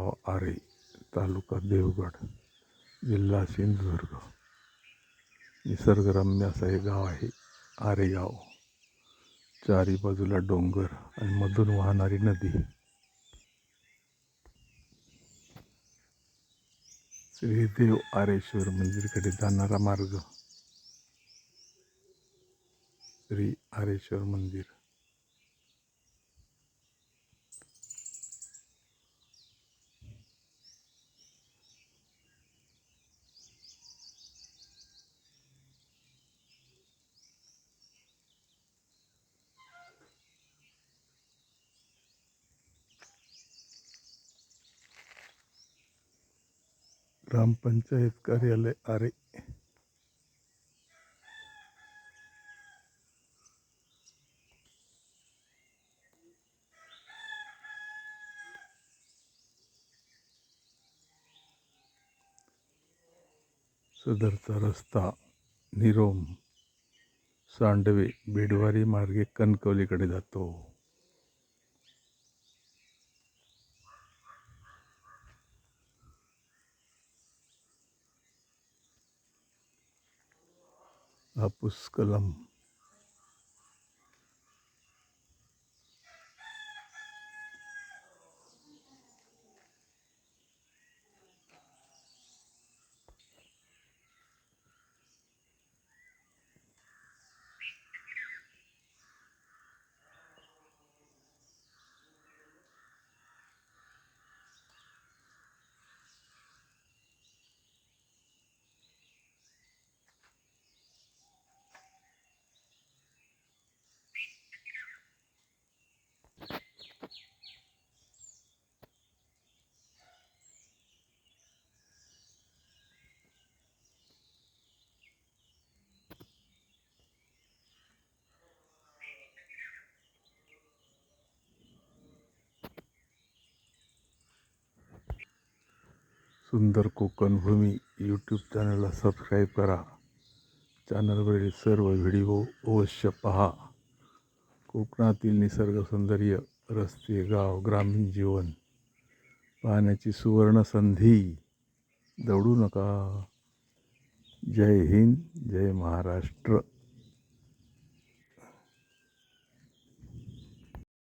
गाव आरे, तालुका देवगड, जिल्हा सिंधुदुर्ग. निसर्गरम्य असं हे गाव आहे आरे गाव. चारी बाजूला डोंगर आणि मधून वाहणारी नदी. श्री देव आरेश्वर मंदिरकडे जाणारा मार्ग. श्री आरेश्वर मंदिर. ग्रामपंचायत कार्यालय आरे. सदरचा रस्ता निरोम, सांडवे, बेडवारी मार्गे कणकवलीकडे जातो. हापूस कलम. सुंदर कोकण भूमी यूट्यूब चॅनलला सबस्क्राईब करा. चॅनलवरील सर्व व्हिडिओ अवश्य पहा. कोकणातील निसर्ग सौंदर्य, रस्ते, गाव, ग्रामीण जीवन पाहण्याची सुवर्ण संधी. दवडू नका. जय हिंद, जय महाराष्ट्र.